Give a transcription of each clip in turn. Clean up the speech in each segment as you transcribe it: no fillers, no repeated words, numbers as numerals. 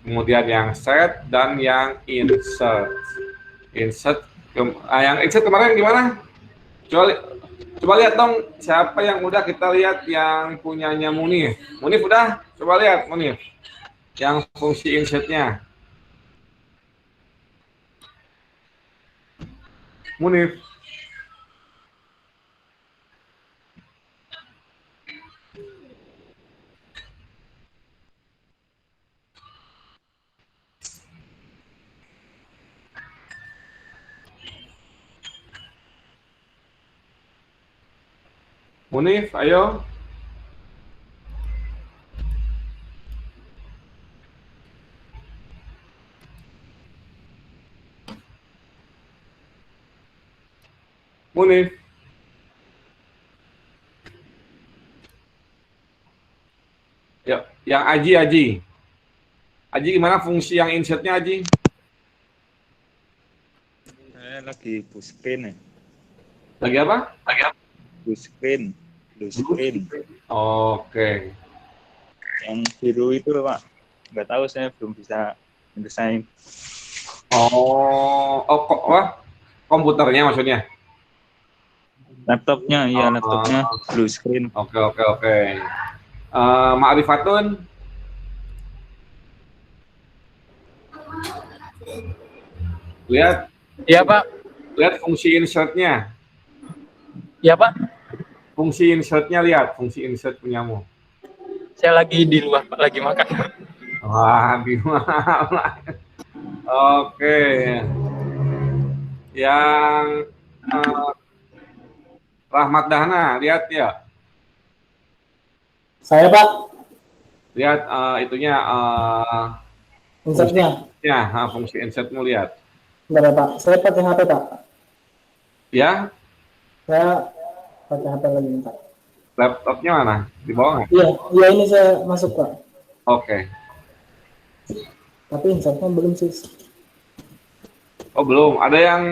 kemudian yang set, dan yang insert. Yang insert kemarin gimana? Coba lihat dong, siapa yang udah, kita lihat yang punyanya Munif. Munif udah? Coba lihat Munif, yang fungsi insertnya. Munif. Munif, ayo. Munif. Ya, yang Aji. Aji gimana fungsi yang insertnya Aji? Saya lagi blue screen ya. Lagi apa? Blue screen. Oke. Yang biru itu Pak. Nggak tahu, saya belum bisa mendesain. Kok komputernya maksudnya? Laptopnya, iya laptopnya blue screen. Oke. Ma'rifatun. Lihat. Iya Pak. Lihat fungsi insertnya. Iya Pak. Fungsi insertnya, lihat fungsi insert punyamu. Saya lagi di luar Pak, lagi makan. Wah, gimana? Oke. Yang Rahmat Dahna, lihat ya. Saya Pak. Lihat itunya. Insertnya. Ya, fungsi insertmu lihat. Enggak Pak. Saya pakai HP Pak. Ya. Saya pakai HP lagi Pak. Laptopnya mana? Di bawah nggak? Iya ini saya masuk Pak. Oke. Tapi insertnya belum sih. Oh belum. Ada yang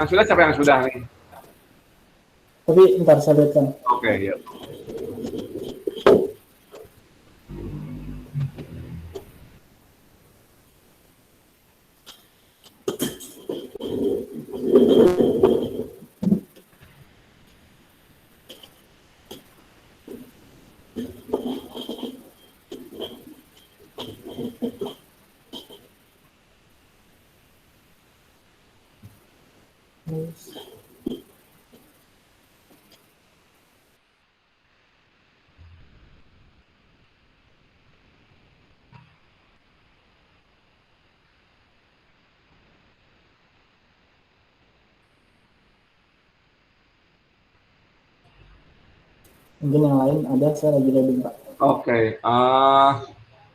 sudah, siapa yang sudah nih? Tapi ntar saya lihatkan. Oke, ya. Mungkin yang lain ada, saya lagi loading Pak. Oke.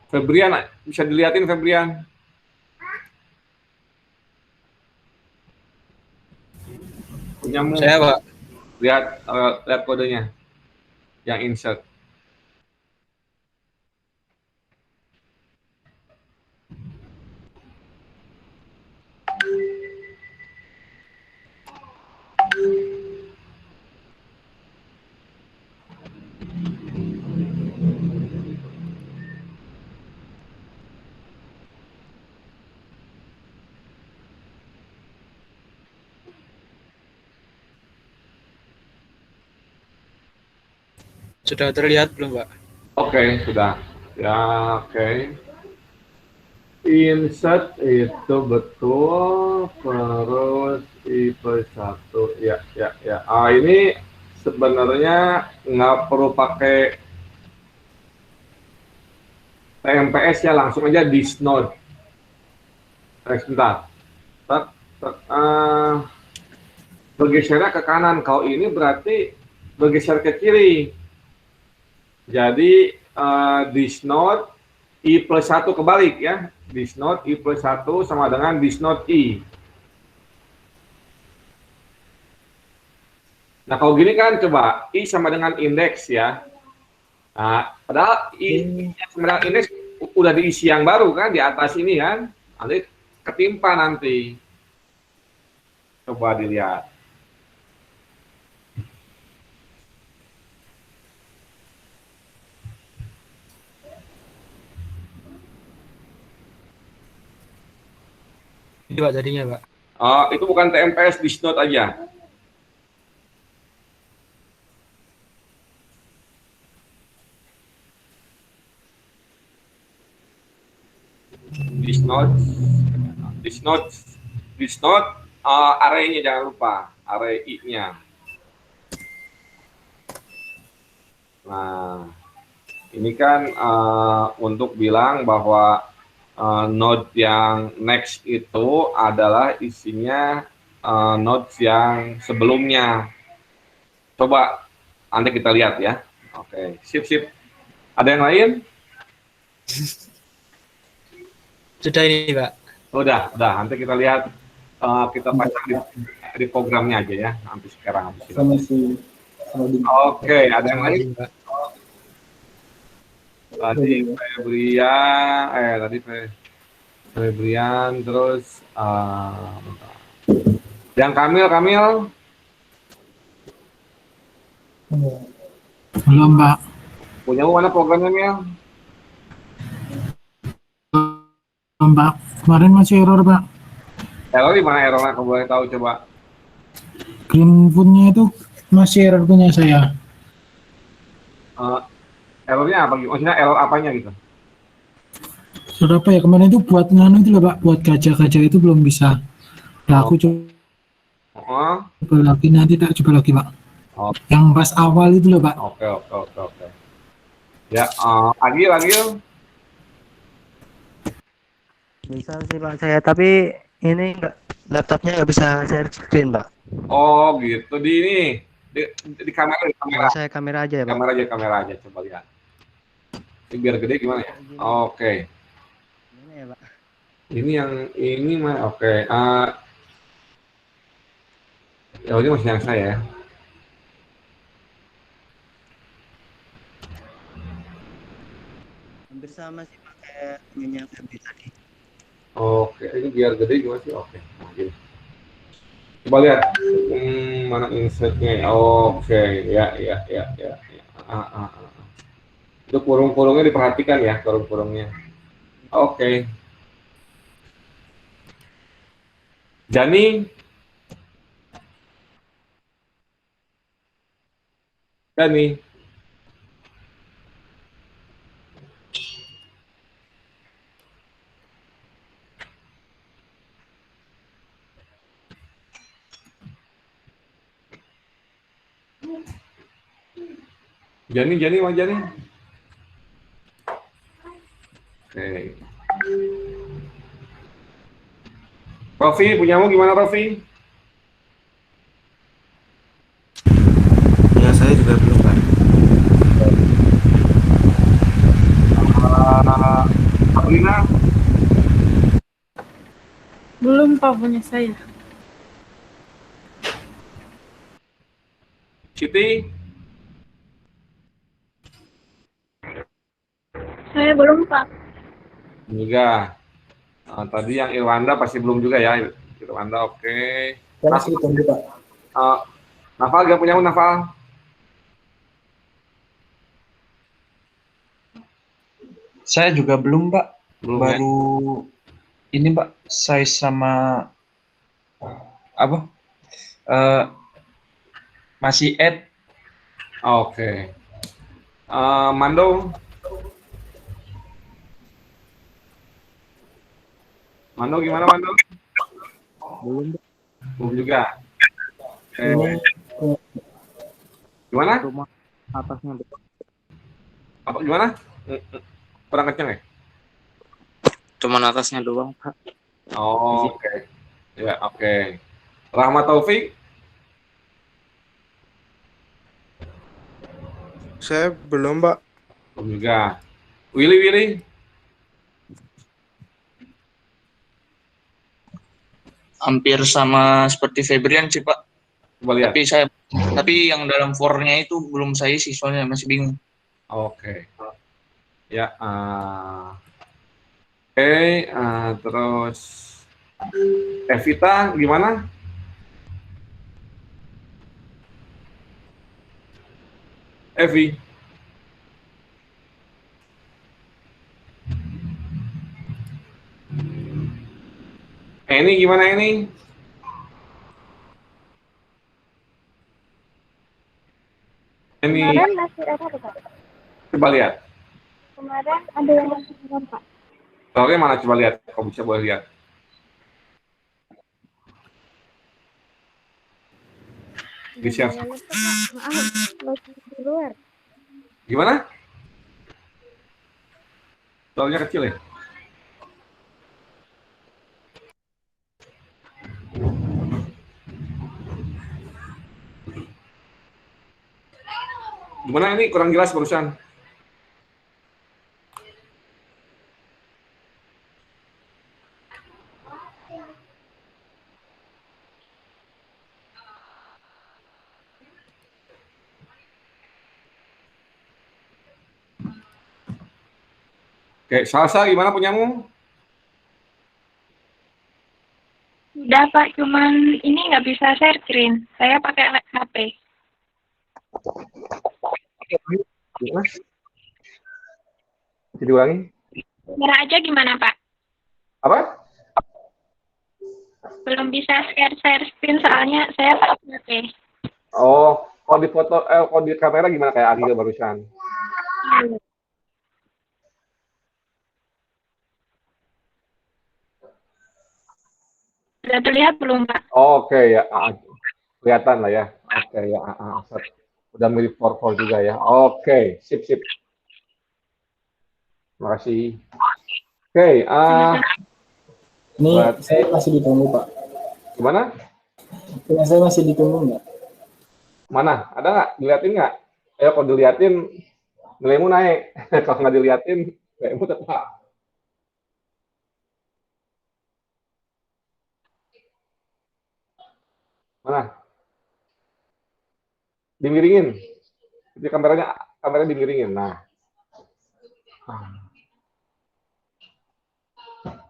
Febrian, bisa dilihatin Febrian? Punyamu. Saya Pak. Lihat kodenya. Yang insert. Sudah terlihat belum Pak? Oke, sudah. Ya, oke. Insert itu betul, terus IP1. Ya. Ini sebenarnya nggak perlu pakai TMPS ya, langsung aja disnode. Sebentar. Bergesernya ke kanan. Kalau ini berarti bergeser ke kiri. Jadi disnode I+1 kebalik ya. Disnode I+1 sama dengan disnode I. Nah kalau gini kan coba I sama dengan indeks ya. Nah padahal I sama dengan indeks udah diisi yang baru kan di atas ini kan. Nanti ketimpa nanti. Coba dilihat. Pak jadinya Pak. Itu bukan TMPS, disnot aja. Disnot, disnot, disnot, arraynya jangan lupa, array I-nya. Nah, ini kan untuk bilang bahwa node yang next itu adalah isinya node yang sebelumnya. Coba nanti kita lihat ya. Oke, sip. Ada yang lain? Sudah ini Pak. Udah. Nanti kita lihat, kita pasang di programnya aja ya. Nanti sekarang. Sama si Saladin. Oke, ada yang lain? Pak. Tadi Febrian, terus bentar. Yang Kamil, Belum, Pak. punya mana programnya, Mil? Belum, Pak. Kemarin masih error, Pak. Error di mana errornya? Kalau boleh tahu coba. Green punya itu masih error punya saya. Errornya apa? Maksudnya error apanya gitu? Sudah apa ya, kemarin itu buat nganu itu loh, Pak. Buat gajah-gajah itu belum bisa. Nah, aku coba lagi, nanti tak coba lagi, Pak. Yang pas awal itu loh, Pak. Oke. Ya, Agil. Bisa sih Pak saya, tapi ini laptopnya nggak bisa share screen Pak. Oh gitu, di kamera. Saya kamera aja ya Pak. Kamera aja, coba lihat. Ini biar gede gimana ya? Oke. Gimana ya Pak? Ini yang ini mah oke. Ya ini masih yang saya. Hampir sama sih Pak kayak yang Febri tadi. Oke, ini biar gede gimana sih? Oke, nah, gini. Coba lihat, mana insertnya? Oke, ya. Itu kurung-kurungnya diperhatikan ya, kurung-kurungnya. Oke. Jani. Jani. Oke. Rofi, punyamu gimana Rofi? Ya, saya juga belum, Pak. Sabrina? Belum Pak punya saya. Siti? Saya belum Pak. Juga. Tadi yang Irwanda pasti belum juga ya. Irwanda oke. Saya masih tunggu, Pak. Nafal gak punyamu Nafal? Saya juga belum, Pak. Belum ya? Baru ini, Pak. Saya sama apa? Masih add. Oke. Mando? Mando gimana Mando? Belum juga. Ini Gimana? Rumah atasnya Apa gimana? Kurang kenceng ya? Cuman atasnya doang Pak. Oh, oke. Ya, oke. Rahmat Taufik? Saya belum, Pak. Belum juga. Willy? Hampir sama seperti Febrian sih Pak. Coba lihat. Tapi yang dalam for-nya itu belum saya sih soalnya masih bingung. Oke. Ya, terus Evita gimana? Evi? Ini gimana ini? Ini Kemarin masih ada Pak. coba lihat. Kemarin ada yang masih belum Pak. Oke, mana coba lihat? Kau bisa boleh lihat. Di share. Maaf, masih di luar. Gimana? Soalnya kecil ya? Gimana ini kurang jelas barusan? Oke, Salsa gimana punyamu? Udah Pak, cuman ini nggak bisa share screen. Saya pakai HP. Gimana? Bisa diulangi? Kamera aja gimana Pak? Apa? Belum bisa share screen soalnya saya pakai HP. Oh, kalau di foto, kalau di kamera gimana kayak Agil barusan? Sudah terlihat belum Pak? Oke ya, kelihatan lah ya. Oke ya, udah mirip 4-4 juga ya. Oke, sip. Terima kasih. Oke, Ini berarti- saya masih ditunggu Pak. gimana? Ini saya masih ditunggu nggak? Mana? Ada nggak? Diliatin nggak? Ayo kalau diliatin, nilaimu naik. Kalau nggak diliatin, nilaimu tetap. Mana? Dimiringin. Jadi kameranya dimiringin. Nah.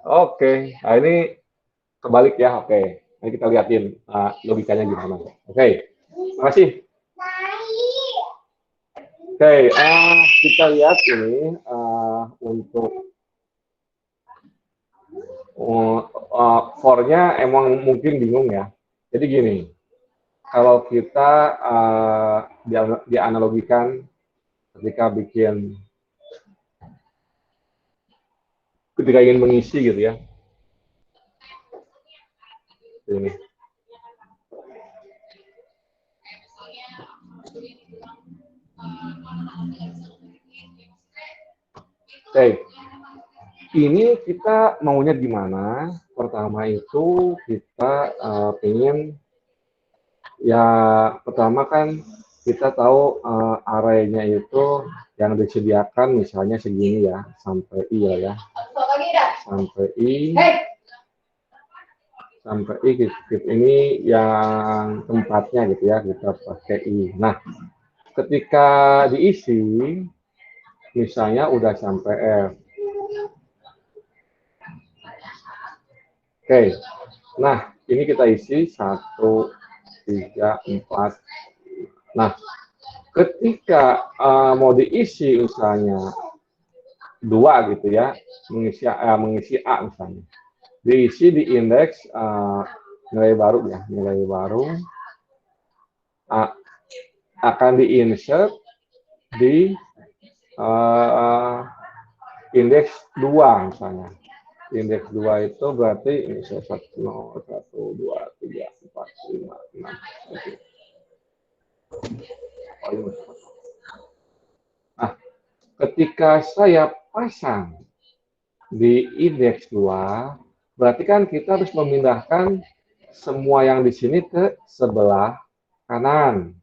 Oke. Nah ini kebalik ya. Oke. Ini kita liatin logikanya gimana. Oke. Terima kasih. Oke, kita lihat ini untuk for-nya emang mungkin bingung ya. Jadi gini, kalau kita dianalogikan ketika ingin mengisi gitu ya. Ini. Oke, ini kita maunya gimana? Pertama itu kita pengen ya pertama kan kita tahu arraynya itu yang disediakan misalnya segini ya sampai I ya, sampai I ini yang tempatnya gitu ya kita pakai I. Nah, ketika diisi misalnya udah sampai F. Oke, nah ini kita isi 1, 3, 4. Nah, ketika mau diisi misalnya 2 gitu ya, mengisi A misalnya, diisi di indeks nilai baru ya, nilai baru akan diinsert di indeks 2 misalnya. Indeks 2 itu berarti ini 1, 0, 1, 2, 3, 4, 5, 6, 7. Nah, ketika saya pasang di indeks 2, berarti kan kita harus memindahkan semua yang di sini ke sebelah kanan.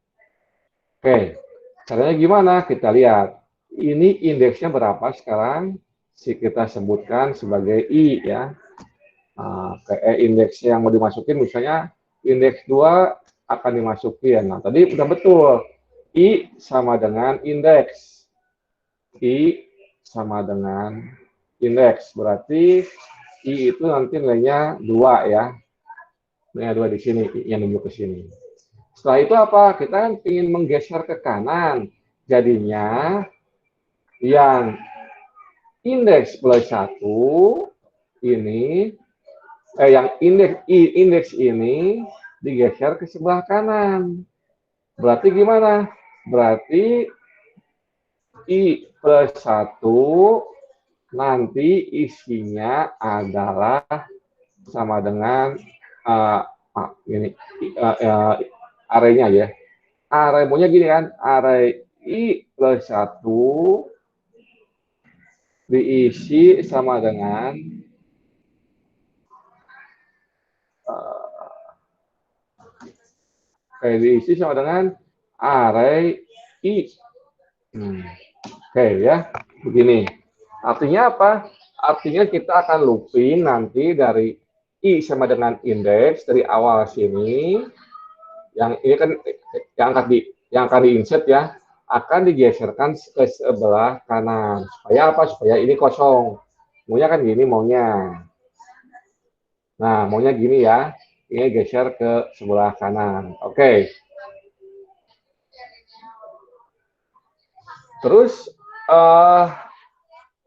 Oke, caranya gimana? Kita lihat. Ini indeksnya berapa sekarang? Kita sebutkan sebagai I ya. Kayak indeks yang mau dimasukin misalnya indeks 2 akan dimasukin. Nah, tadi udah betul. I sama dengan indeks. I sama dengan indeks. Berarti I itu nanti nilainya 2 ya. Nilainya 2 di sini, yang nunjuk ke sini. Setelah itu apa? Kita kan ingin menggeser ke kanan. Jadinya yang indeks plus 1 ini yang indeks ini digeser ke sebelah kanan. Berarti gimana? Berarti I plus 1 nanti isinya adalah sama dengan ini arraynya ya. Array maunya gini kan, array I plus 1 diisi sama dengan diisi sama dengan array I. Oke ya, begini. Artinya apa? Artinya kita akan looping nanti dari I sama dengan indeks dari awal sini. Yang ini kan yang akan di-insert ya, akan digeserkan ke sebelah kanan. Supaya apa? Supaya ini kosong. Maunya kan gini maunya. Nah, maunya gini ya. Ini geser ke sebelah kanan. Oke. Terus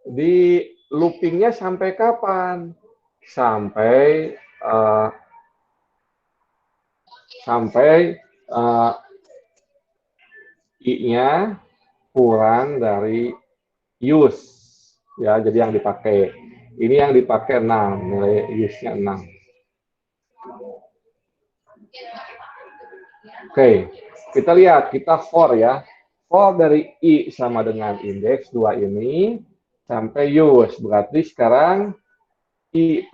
di loopingnya sampai kapan? Sampai I-nya kurang dari use ya, jadi yang dipakai ini yang dipakai 6, nilai use-nya 6. Oke, kita lihat, kita for ya, for dari I sama dengan indeks 2 ini sampai use, berarti sekarang I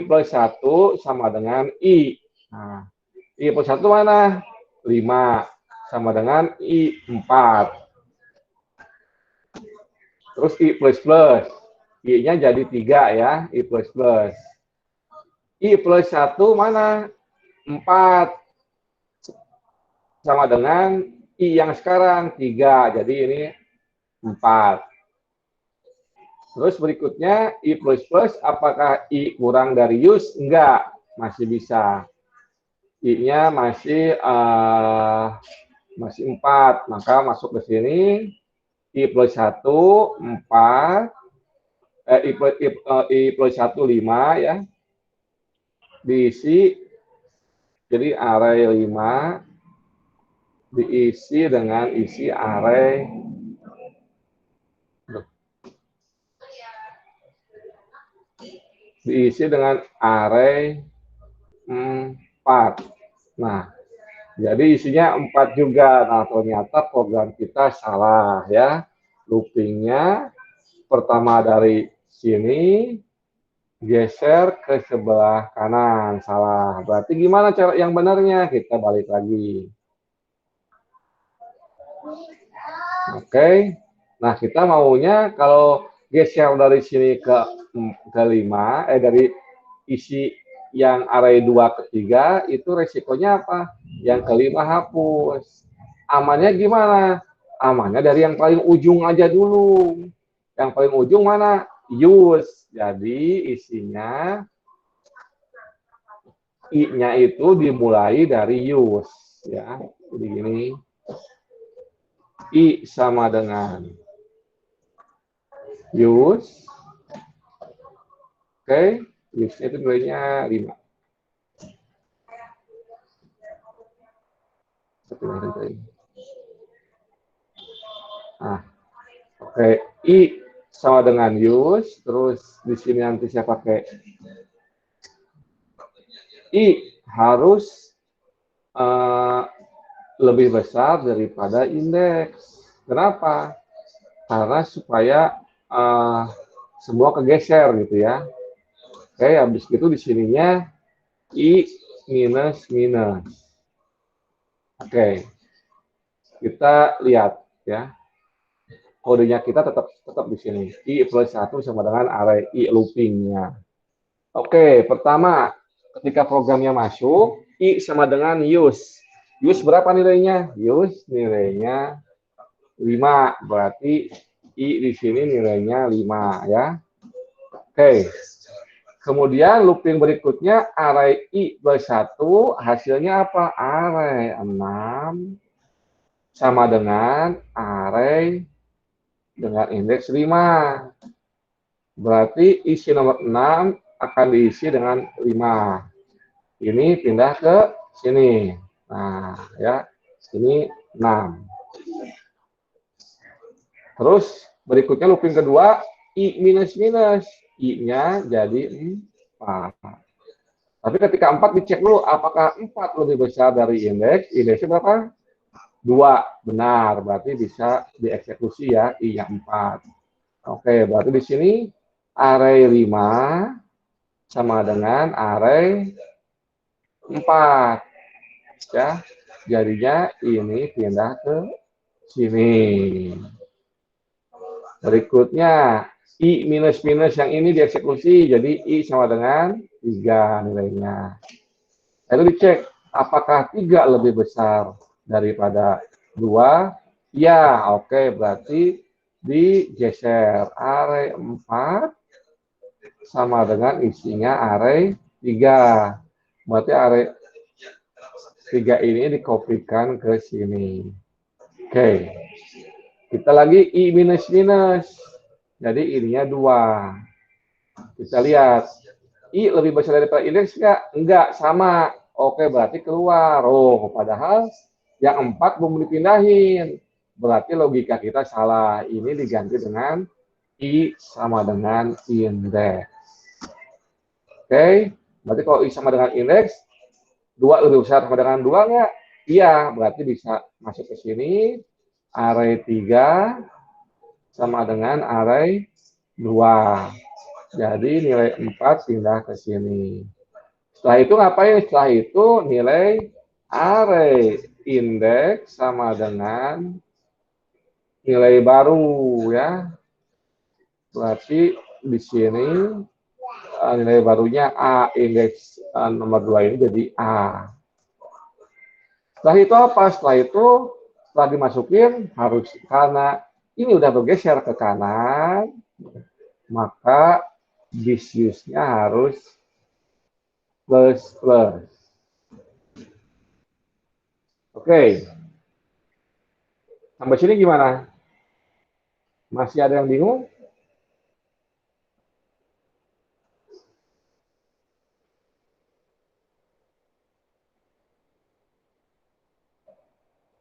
plus 1 sama dengan I. Nah, I plus 1 mana? 5 sama dengan I 4. Terus I plus plus. I-nya jadi 3 ya, I plus plus. I plus 1 mana? 4. Sama dengan I yang sekarang 3. Jadi ini 4. Terus berikutnya I plus plus, apakah I kurang dari use? Enggak, masih bisa. I-nya masih 4, maka masuk ke sini I plus 1 4, I plus 1 5 ya, diisi, jadi array 5 diisi dengan isi array array 4. Nah, jadi isinya 4 juga. Nah, ternyata program kita salah ya. Loopingnya pertama dari sini geser ke sebelah kanan, salah. Berarti gimana cara yang benarnya? Kita balik lagi. Oke. Nah, kita maunya kalau geser dari sini ke 5, dari isi yang array 2 ke 3, itu resikonya apa? Yang kelima hapus. Amannya gimana? Amannya dari yang paling ujung aja dulu. Yang paling ujung mana? Use. Jadi isinya I-nya itu dimulai dari use. Ya, jadi gini. I sama dengan use. Oke, use-nya itu nilainya 5. Nah, oke, I sama dengan use, terus di sini nanti saya pakai I harus lebih besar daripada indeks. Kenapa? Karena supaya semua kegeser gitu ya. Oke, habis itu di sininya I minus minus. Oke, kita lihat ya. Kodenya kita tetap di sini. I plus 1 sama dengan array I loopingnya. Oke, pertama ketika programnya masuk, I sama dengan use. Use berapa nilainya? Use nilainya 5. Berarti I di sini nilainya 5 ya. Oke. Kemudian looping berikutnya array I plus 1 hasilnya apa? Array 6 sama dengan array dengan indeks 5. Berarti isi nomor 6 akan diisi dengan 5. Ini pindah ke sini. Nah, ya, ini 6. Terus berikutnya looping kedua, I minus minus. I-nya jadi 4. Tapi ketika 4 dicek dulu, apakah 4 lebih besar dari indeks? Indeksnya berapa? 2. Benar, berarti bisa dieksekusi ya, I-nya 4. Oke, berarti di sini array 5 sama dengan array 4. Ya, jadinya ini pindah ke sini. Berikutnya, I minus minus yang ini dieksekusi, jadi I sama dengan 3 nilainya. Lalu dicek, apakah 3 lebih besar daripada 2? Ya, oke, berarti digeser. Array 4 sama dengan isinya array 3. Berarti array 3 ini dikopikan ke sini. Oke. Kita lagi I minus minus. Jadi ininya 2. Kita lihat. I lebih besar daripada indeks enggak? Enggak, sama. Oke, berarti keluar. Oh, padahal yang 4 belum dipindahin. Berarti logika kita salah. Ini diganti dengan I sama dengan indeks. Oke, berarti kalau I sama dengan indeks, 2 lebih besar sama dengan 2 enggak? Iya, berarti bisa masuk ke sini. Array 3 sama dengan array 2. Jadi nilai 4 pindah ke sini. Setelah itu ngapain? Setelah itu nilai array indeks sama dengan nilai baru ya. Berarti di sini nilai barunya A, indeks nomor 2 ini jadi A. Setelah itu apa? Setelah itu, setelah dimasukin, harus, karena ini udah bergeser ke kanan, maka disuse-nya harus plus plus. Oke. Sampai sini gimana? Masih ada yang bingung?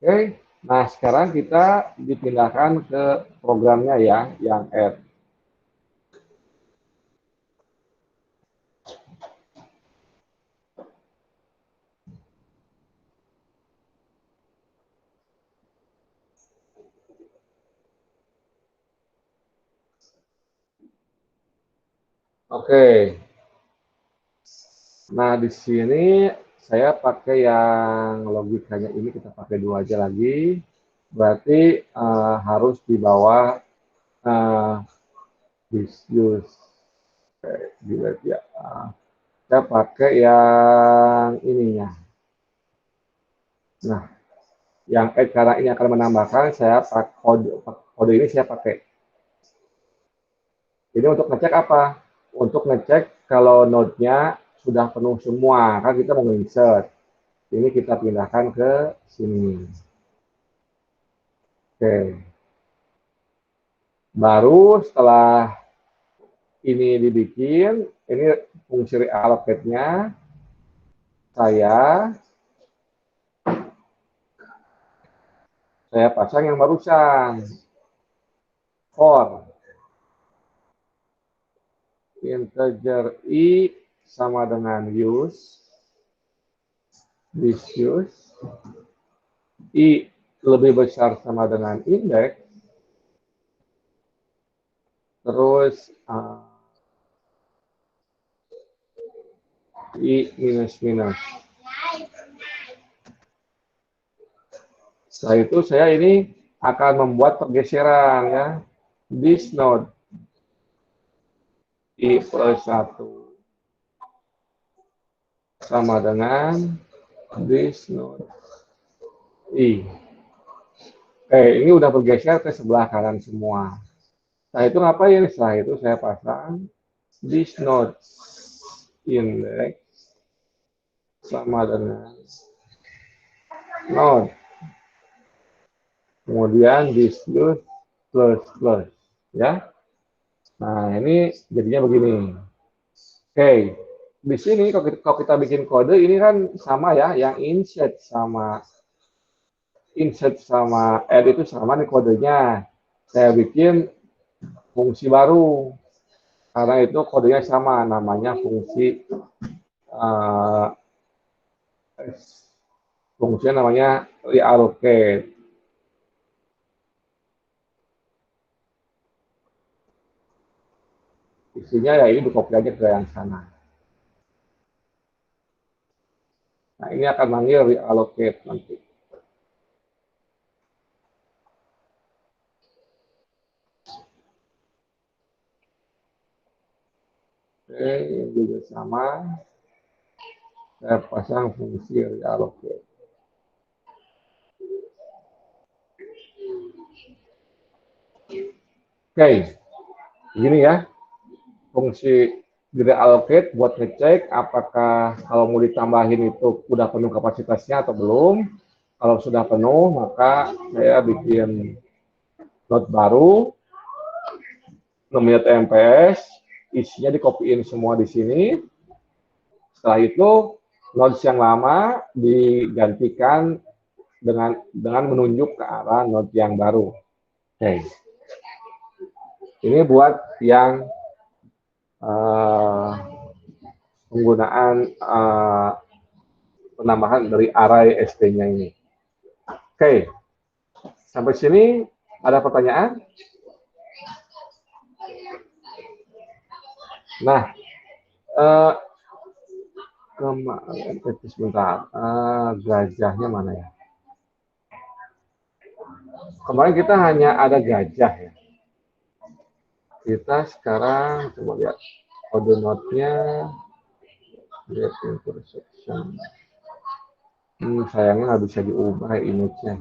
Oke, nah sekarang kita dipindahkan ke programnya ya, yang add. Oke. Nah, di sini saya pakai yang logikanya ini, kita pakai 2 aja lagi. Berarti harus di bawah disuse. Oke, dilihat ya. Saya pakai yang ininya. Nah, yang add karena ini akan menambahkan, saya pakai kode ini saya pakai. Ini untuk ngecek apa? Untuk ngecek kalau node-nya sudah penuh semua, kan kita mau insert. Ini kita pindahkan ke sini. Oke. Baru setelah ini dibikin, ini fungsi allocate-nya, saya pasang yang barusan. For integer I sama dengan use, disuse, I lebih besar sama dengan indeks, terus I minus minus. Setelah itu saya ini akan membuat pergeseran ya. This node I plus 1 sama dengan this node I. Ini udah bergeser ke sebelah kanan semua. Setelah itu ngapain? Setelah itu saya pasang this node index sama dengan node. Kemudian disuse plus plus ya. Nah, ini jadinya begini. Oke, di sini kalau kita bikin kode ini kan sama ya, yang insert sama add itu sama nih kodenya. Saya bikin fungsi baru karena itu kodenya sama, namanya fungsinya namanya reallocate. Isinya ya ini di-copy aja ke yang sana. Nah, ini akan manggil reallocate nanti. Oke, ini juga sama. Saya pasang fungsi reallocate. Oke, begini ya. Fungsi di reallocate buat ngecek apakah kalau mau ditambahin itu udah penuh kapasitasnya atau belum. Kalau sudah penuh, maka saya bikin node baru, namanya TMPS, isinya dikopiin semua di sini. Setelah itu, nodes yang lama digantikan dengan menunjuk ke arah node yang baru. Oke. Ini buat yang penggunaan penambahan dari array ST-nya ini. Oke, sampai sini ada pertanyaan? Nah, sebentar, gajahnya mana ya? Kemarin kita hanya ada gajah ya. Kita sekarang coba lihat kode node-nya, lihat intersection. Sayangnya nggak bisa diubah image-nya.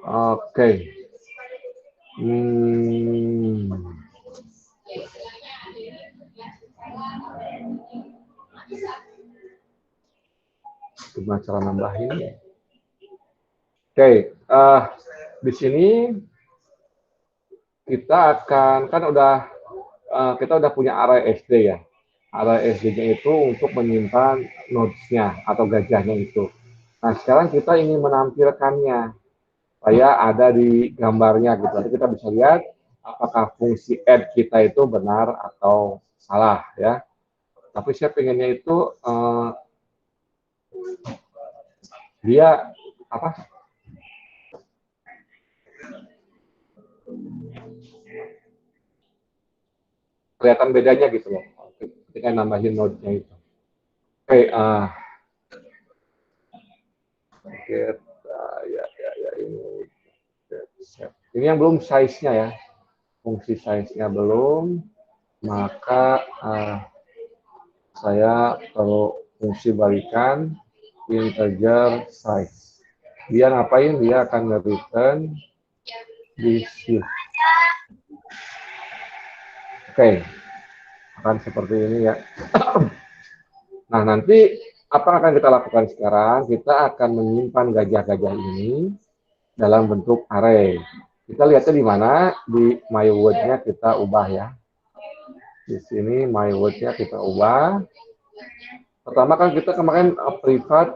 Oke. Gimana cara nambahin? Oke, di sini kita akan kita udah punya array SD ya. Array SD-nya itu untuk menyimpan nodes-nya atau gajahnya itu. Nah, sekarang kita ingin menampilkannya supaya ada di gambarnya gitu. Nanti kita bisa lihat apakah fungsi add kita itu benar atau salah ya. Tapi saya pengennya itu dia apa? Kelihatan bedanya gitu loh ketika nambahin node-nya itu. Oke, ini yang belum size-nya ya, fungsi size-nya belum, maka saya perlu fungsi balikan integer size. Dia ngapain? Dia akan nge-return this. Oke, akan seperti ini ya. Nah, nanti apa yang akan kita lakukan sekarang? Kita akan menyimpan gajah-gajah ini dalam bentuk array. Kita lihatnya di mana? Di my word-nya kita ubah ya. Di sini my word-nya kita ubah. Pertama kan kita kemarin private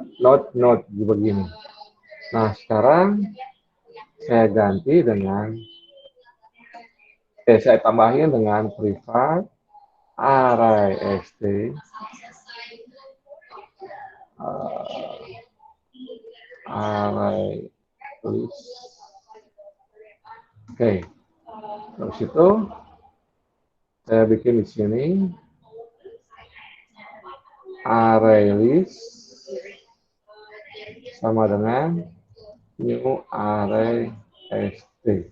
node begini. Nah, sekarang saya ganti dengan saya tambahin dengan private array st array list. Oke, terus itu saya bikin di sini array list sama dengan new array st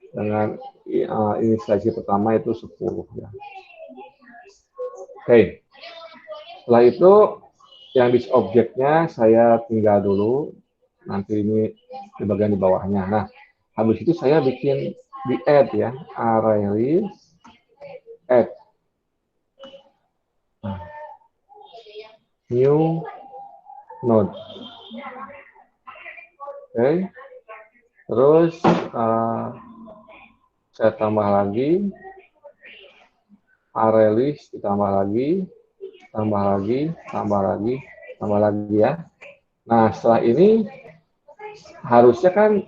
dengan inisialisasi pertama itu 10 ya. Oke. Setelah itu yang di objeknya saya tinggal dulu, nanti ini di bagian di bawahnya. Nah, habis itu saya bikin di add ya, array list add. Nah, new node. Oke. Terus saya tambah lagi array list, ditambah lagi, tambah lagi, tambah lagi, tambah lagi ya. Nah, setelah ini harusnya kan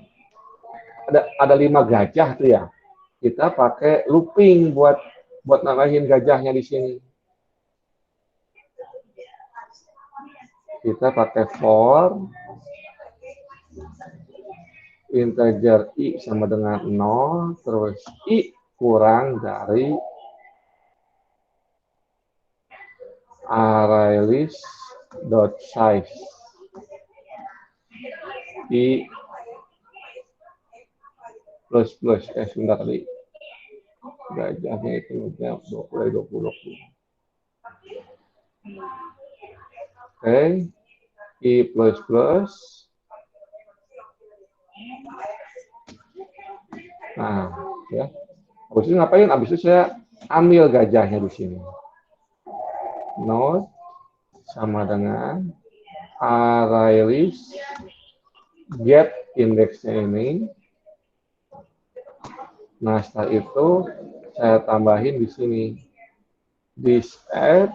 ada 5 gajah tuh ya. Kita pakai looping buat nambahin gajahnya di sini. Kita pakai for integer i sama dengan 0, terus i kurang dari array list dot size i plus sebentar tadi gajahnya itu 20. Oke, i plus. Nah, ya. Habis itu ngapain? Habis itu saya ambil gajahnya di sini. Node sama dengan array list get indeksnya ini. Nah, setelah itu saya tambahin di sini this add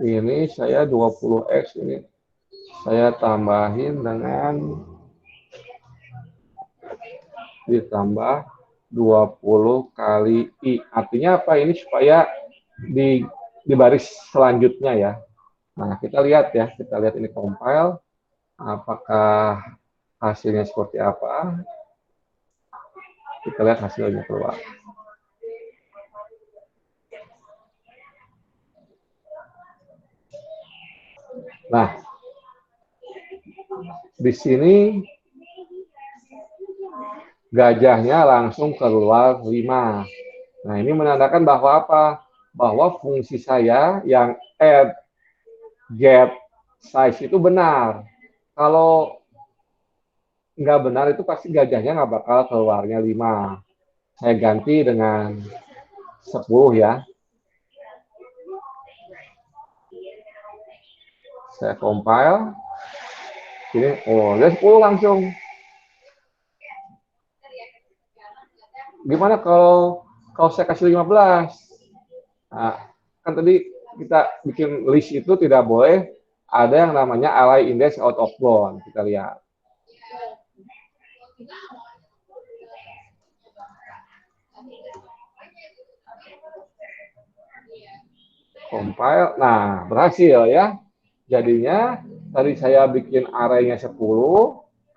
ini saya 20x ini saya tambahin dengan ditambah 20 kali i. Artinya apa? Ini supaya di baris selanjutnya ya. Nah, kita lihat ya, kita lihat ini compile apakah hasilnya seperti apa. Kita lihat hasilnya keluar. Nah, di sini gajahnya langsung keluar 5. Nah, ini menandakan bahwa apa? Bahwa fungsi saya yang add, get, size itu benar. Kalau nggak benar itu pasti gajahnya nggak bakal keluarnya 5. Saya ganti dengan 10 ya. Saya compile. Ini, dia 10 langsung. Gimana kalau saya kasih 15? Nah, kan tadi kita bikin list itu tidak boleh ada yang namanya array index out of bound. Kita lihat. Compile. Nah, berhasil ya. Jadinya tadi saya bikin array-nya 10,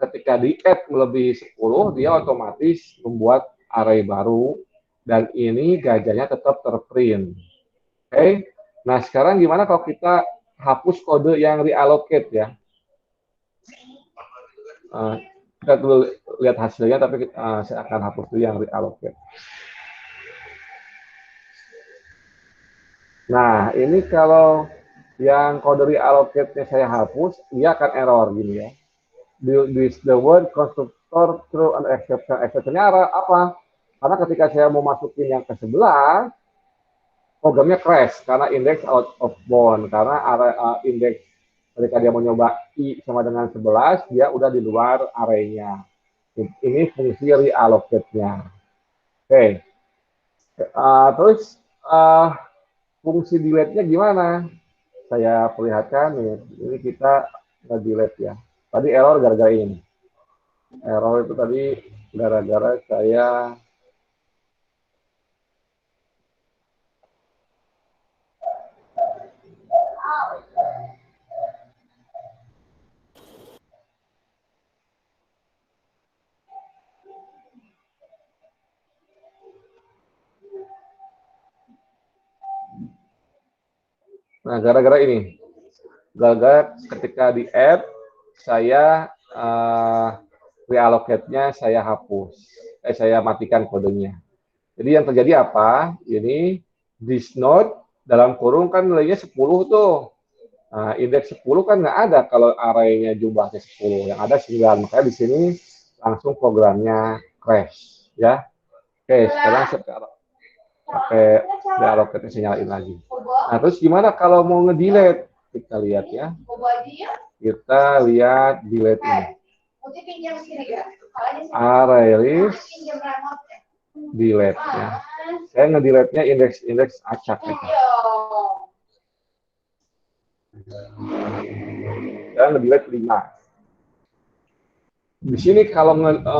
ketika di-add melebihi 10, dia otomatis membuat array baru, dan ini gajahnya tetap terprint. Oke, nah sekarang gimana kalau kita hapus kode yang reallocate ya? Kita dulu lihat hasilnya, tapi saya akan hapus dulu yang reallocate. Nah, ini kalau yang kode reallocate-nya saya hapus, dia akan error gini ya. The word constructor through an exception. Exception-nya apa? Karena ketika saya mau masukin yang ke sebelah, programnya crash karena index out of bound. Karena index ketika dia mau nyoba i sama dengan 11, dia udah di luar array-nya. Ini fungsi reallocate-nya. Oke. Terus fungsi delete-nya gimana? Saya perlihatkan nih. Ini kita nge-delete ya. Tadi error gara-gara ini. Error itu tadi gara-gara saya Nah, gara-gara ini. Gara-gara ketika di-add, saya reallocate-nya saya hapus. Saya matikan kodenya. Jadi yang terjadi apa? Ini this node dalam kurung kan nilainya 10 tuh. Nah, indeks 10 kan nggak ada kalau array-nya jumlahnya 10. Yang ada 9. Makanya di sini langsung programnya crash. Ya. Oke, sekarang pakai deallocated saya nyalain lagi. Nah, terus gimana kalau mau nge-delete? Kita lihat ya. Kita lihat delete ini. Array list delete ya. Saya nge-delete-nya indeks acak gitu. Dan nge-delete 5. Di sini kalau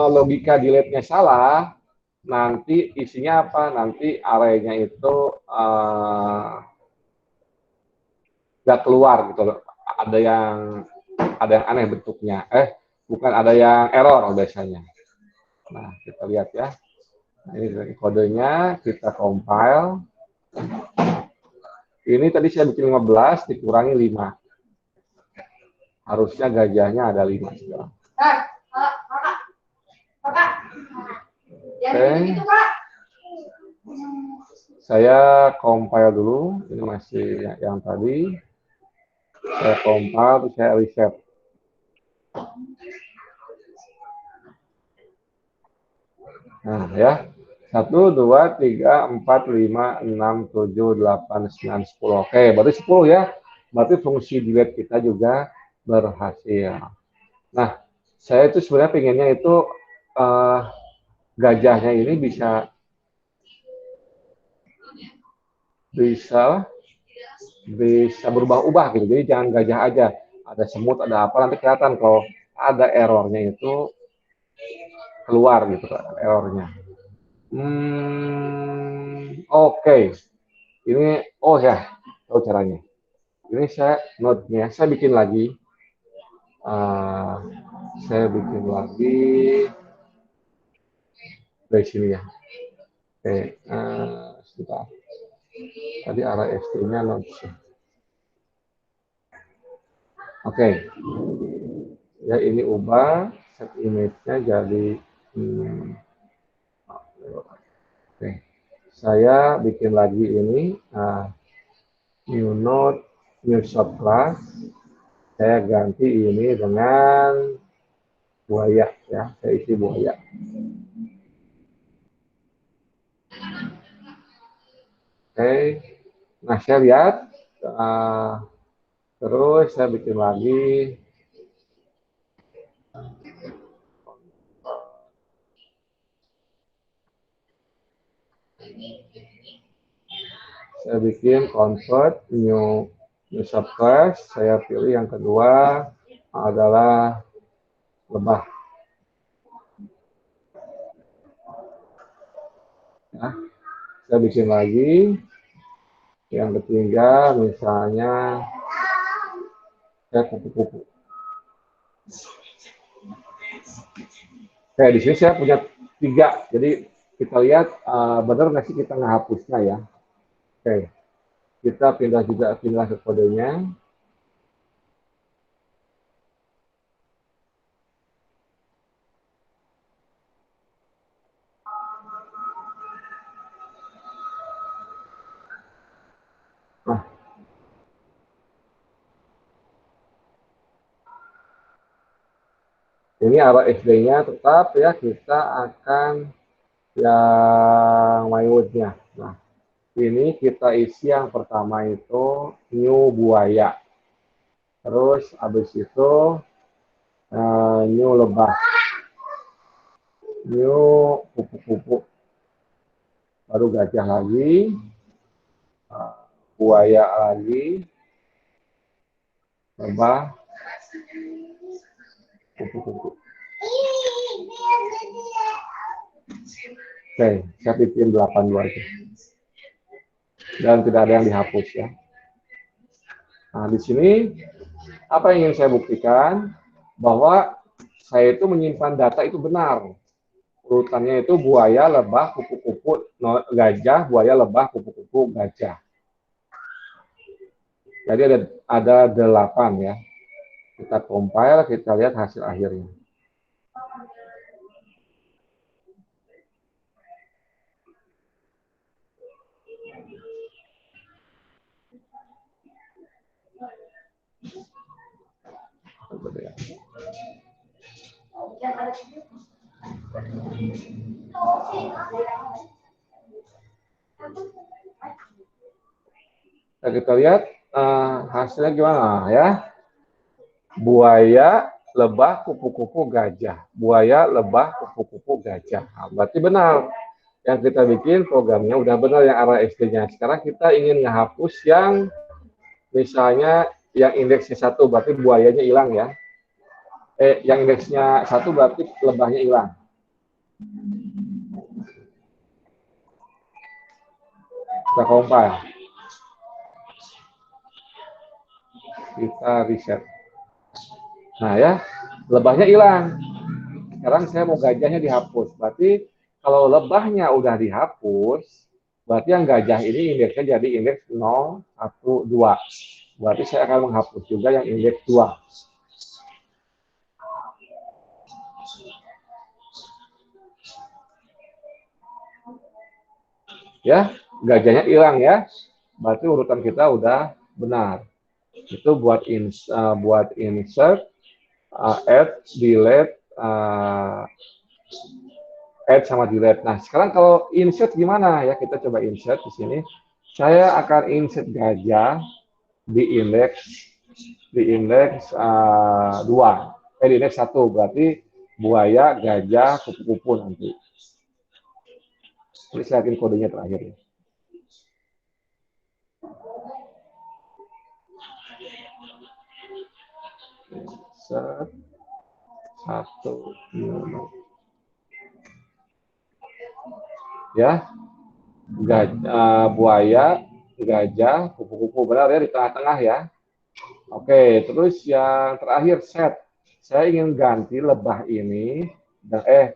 logika delete-nya salah, nanti isinya apa? Nanti array-nya itu nggak keluar gitu loh. Ada yang aneh bentuknya. Bukan, ada yang error biasanya. Nah, kita lihat ya. Nah, ini kodenya, kita compile. Ini tadi saya bikin 15, dikurangi 5. Harusnya gajahnya ada 5 sekarang. Oke. Saya compile dulu. Ini masih yang tadi. Saya compile, terus saya reset. Nah, ya. 1, 2, 3, 4, 5, 6, 7, 8, 9, 10. Oke, berarti 10 ya. Berarti fungsi delete kita juga berhasil. Nah, saya itu sebenarnya pengennya itu gajahnya ini bisa berubah-ubah gitu. Jadi jangan gajah aja. Ada semut, ada apa, nanti kelihatan kalau ada errornya itu keluar gitu errornya. Oke. Ini, oh ya, tahu caranya. Ini saya note-nya, saya bikin lagi. Dari sini ya. Oke, sebentar. Tadi arah ST-nya notes. Oke. Ya, ini ubah set image-nya jadi oke. Saya bikin lagi ini new node, new subclass. Saya ganti ini dengan buaya ya, saya isi buaya. Oke. Nah, saya lihat terus saya bikin lagi. Saya bikin convert new subclass. Saya pilih yang kedua adalah lebah. Ya, saya bikin lagi. Yang ketiga misalnya saya kupu-kupu. Oke, di sini saya punya 3. Jadi kita lihat benar nggak sih kita ngehapusnya ya. Oke, kita pindah ke kodenya. Nah, ini arah SD-nya tetap ya, kita akan yang mywood-nya. Nah, ini kita isi yang pertama itu new buaya. Terus habis itu new lebah. New kupu-kupu. Baru gajah lagi. Buaya lagi. Lebah. Kupu-kupu. Oke, saya bikin 82 aja. Dan tidak ada yang dihapus ya. Nah, di sini apa yang ingin saya buktikan bahwa saya itu menyimpan data itu benar. Urutannya itu buaya, lebah, kupu-kupu, gajah, buaya, lebah, kupu-kupu, gajah. Jadi ada 8 ya. Kita compile, kita lihat hasil akhirnya. Nah, kita lihat hasilnya gimana ya. Buaya, lebah, kupu-kupu, gajah. Buaya, lebah, kupu-kupu, gajah. Nah, berarti benar. Yang kita bikin programnya udah benar yang arah SD-nya. Sekarang kita ingin menghapus yang misalnya yang indeksnya 1, berarti buayanya hilang ya. Yang indeksnya 1 berarti lebahnya hilang. Kita compile. Kita reset. Nah ya, lebahnya hilang. Sekarang saya mau gajahnya dihapus. Berarti kalau lebahnya udah dihapus, berarti yang gajah ini indeksnya jadi indeks 0, 1, 2. Berarti saya akan menghapus juga yang indeks 2. Ya, gajahnya hilang ya. Berarti urutan kita udah benar. Itu buat insert, add, delete, add sama delete. Nah, sekarang kalau insert gimana ya? Kita coba insert di sini. Saya akan insert gajah di indeks 2. Di indeks 1 berarti buaya, gajah, kupu-kupu nanti. Ini saya yakin kodenya terakhir ya. Insert 1, 2. Ya, buaya, gajah, kupu-kupu, benar ya, di tengah-tengah ya. Oke, terus yang terakhir set. Saya ingin ganti lebah ini,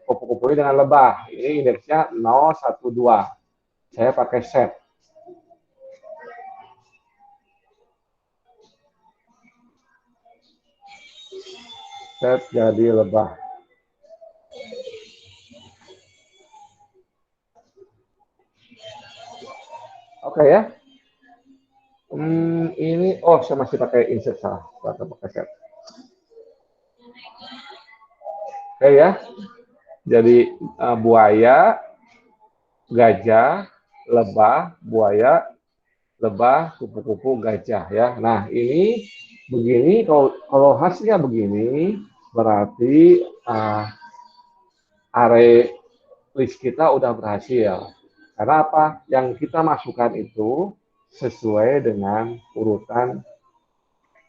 kupu-kupu ini dengan lebah. Ini indeksnya 0, 1, 2. Saya pakai set. Set jadi lebah. Oke ya. Ini, saya masih pakai insert salah. Saya pakai set. Oke ya. Jadi buaya, gajah, lebah, buaya, lebah, kupu-kupu, gajah ya. Nah ini begini. Kalau hasilnya begini, berarti array list kita udah berhasil. Karena apa? Yang kita masukkan itu sesuai dengan urutan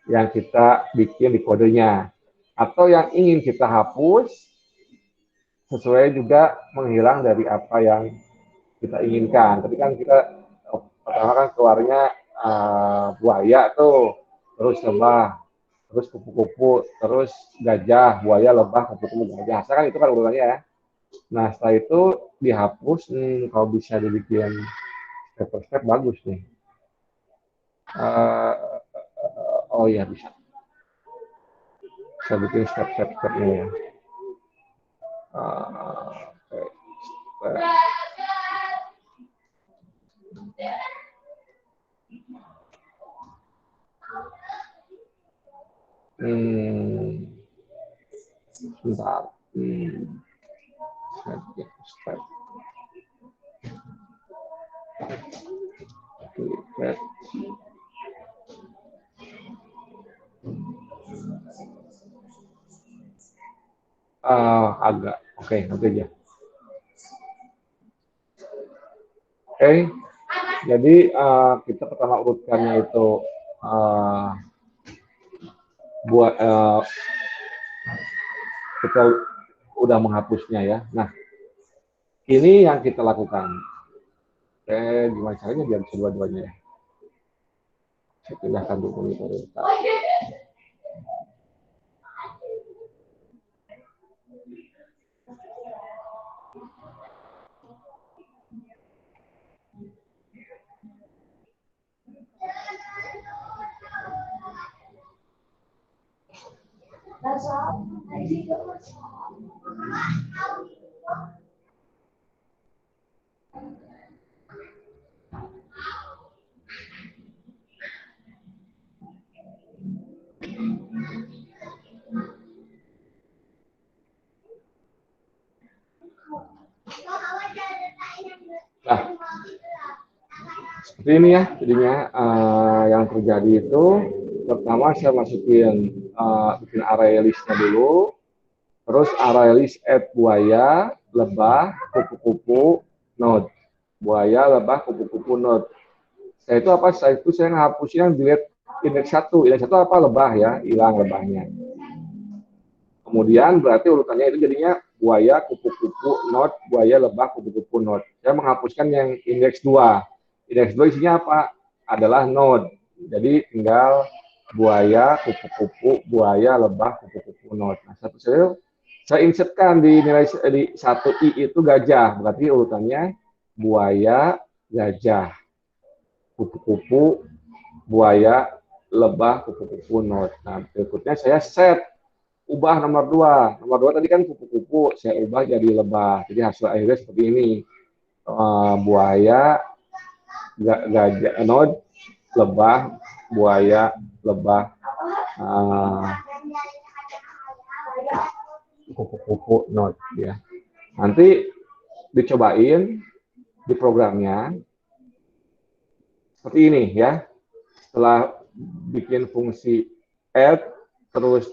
yang kita bikin di kodenya. Atau yang ingin kita hapus sesuai juga menghilang dari apa yang kita inginkan. Tadi kan kita pertama kan keluarnya buaya tuh, terus lebah, terus kupu-kupu, terus gajah, buaya, lebah, kupu-kupu, gajah. Sekarang itu kan urutannya ya. Nah, setelah itu dihapus, kalau bisa dibikin step per step bagus nih. Oh iya bisa. Saya bikin step-stepnya ya. Sebentar. Step. Agak. Oke, nanti aja. Oke. Jadi kita pertama urutkannya itu kita udah menghapusnya ya. Nah, ini yang kita lakukan. Gimana caranya biar bisa dua-duanya ya? Saya pindahkan dulu monitor. Nah, Seperti ini ya, jadinya yang terjadi itu pertama saya masukin bikin array list-nya dulu, terus array list add buaya, lebah, kupu-kupu, node. Buaya, lebah, kupu-kupu, node. Setelah itu apa? Setelah itu saya ngapusin yang delete index 1. Index 1 apa? Lebah ya, hilang lebahnya. Kemudian berarti urutannya itu jadinya buaya, kupu-kupu, node, buaya, lebah, kupu-kupu, node. Saya menghapuskan yang indeks 2. Indeks 2 isinya apa? Adalah node. Jadi tinggal buaya, kupu-kupu, buaya, lebah, kupu-kupu, node. Nah, saya insertkan di nilai di 1i itu gajah. Berarti urutannya buaya, gajah, kupu-kupu, buaya, lebah, kupu-kupu, node. Nah, berikutnya saya set ubah nomor 2. Nomor 2 tadi kan kupu-kupu, saya ubah jadi lebah. Jadi hasil akhirnya seperti ini. Buaya, gajah, node, lebah, buaya, lebah, kupu-kupu, node ya. Nanti dicobain di programnya seperti ini ya. Setelah bikin fungsi add, terus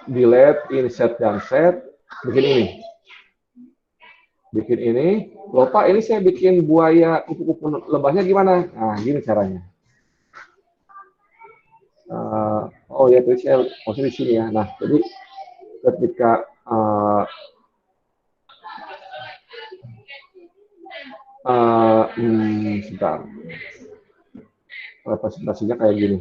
delete, insert, dan set, bikin ini. Bikin ini. Lupa ini saya bikin buaya kupu-kupu lebahnya gimana? Nah, gini caranya. Oh ya, tadi saya posisi di sini ya. Nah, jadi ketika sebentar. Representasinya kayak gini.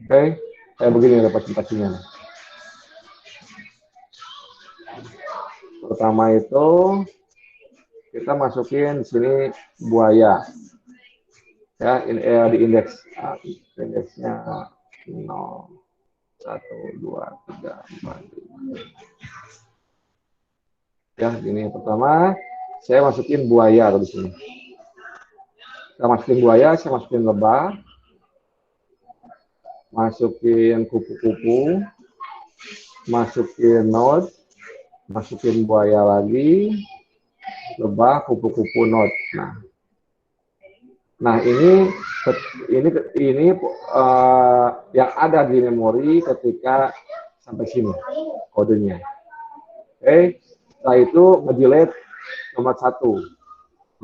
Oke, kayak begini representasinya. Pertama itu kita masukin di sini buaya. Ya, di indeks. Indeksnya 0, 1, 2, 3, 4, 5. Ya, ini pertama saya masukin buaya di sini. Saya masukin buaya, saya masukin lebah, masukin kupu-kupu, masukin node, masukin buaya lagi, lebah, kupu-kupu, node. Nah ini yang ada di memori ketika sampai sini kodenya. Oke, setelah itu nge-delete nomor 1.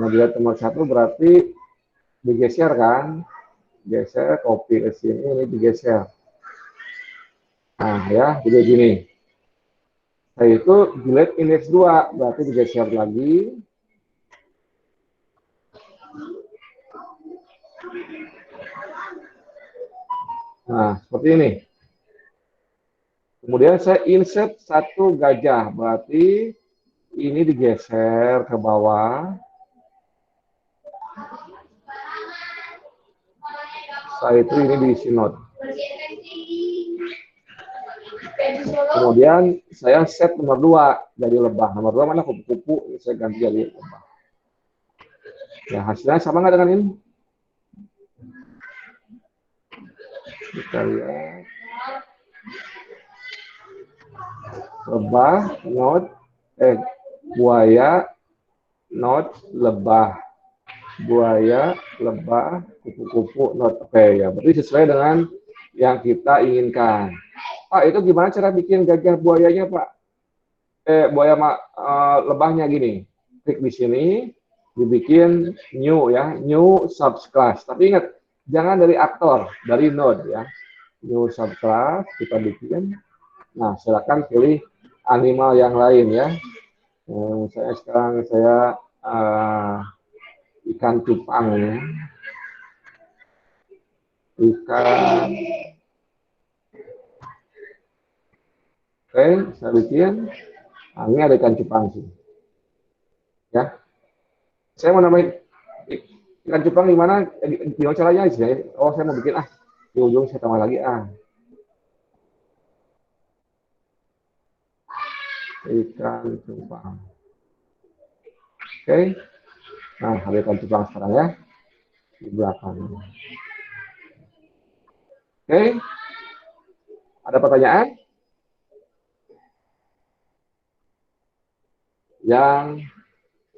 Nge-delete nomor 1 berarti digeser kan? Geser, copy ke sini, ini digeser. Nah ya, jadi gini. Setelah itu delete index 2, berarti digeser lagi. Nah, seperti ini. Kemudian saya insert 1 gajah, berarti ini digeser ke bawah. Setelah itu ini diisi node. Kemudian saya set nomor 2 dari lebah. Nomor 2 mana kupu-kupu, saya ganti jadi lebah. Ya, hasilnya sama nggak dengan ini? Kita lihat. Lebah, node, buaya, node, lebah. Buaya, lebah, kupu-kupu, node. Oke ya, berarti sesuai dengan yang kita inginkan. Pak, itu gimana cara bikin gajah buayanya, Pak? Lebahnya gini. Klik di sini, dibikin new ya, new subclass. Tapi ingat, jangan dari aktor, dari node ya. New subclass kita bikin. Nah, silakan pilih animal yang lain ya. Sekarang saya ikan cupang ya. Ikan. Oke, saya bikin. Nah, ini ada ikan cupang sih. Ya. Saya mau nambahin ikan cupang di mana? Di caranya sih. Oh, saya mau bikin di ujung saya tambah lagi ikan cupang. Oke. Nah, ada ikan cupang sekarang ya. Di belakang. Oke, ada pertanyaan? Yang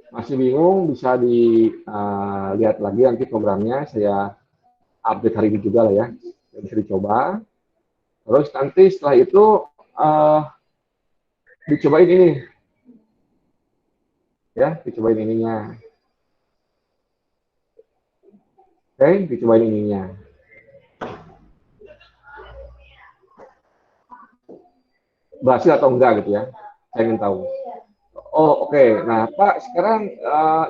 masih bingung bisa dilihat lagi nanti programnya, saya update hari ini juga lah ya, bisa dicoba. Terus nanti setelah itu dicobain ini, ya, dicobain ininya. Oke, dicobain ininya. Berhasil atau enggak gitu ya, saya ingin tahu. Oh oke. Nah Pak, sekarang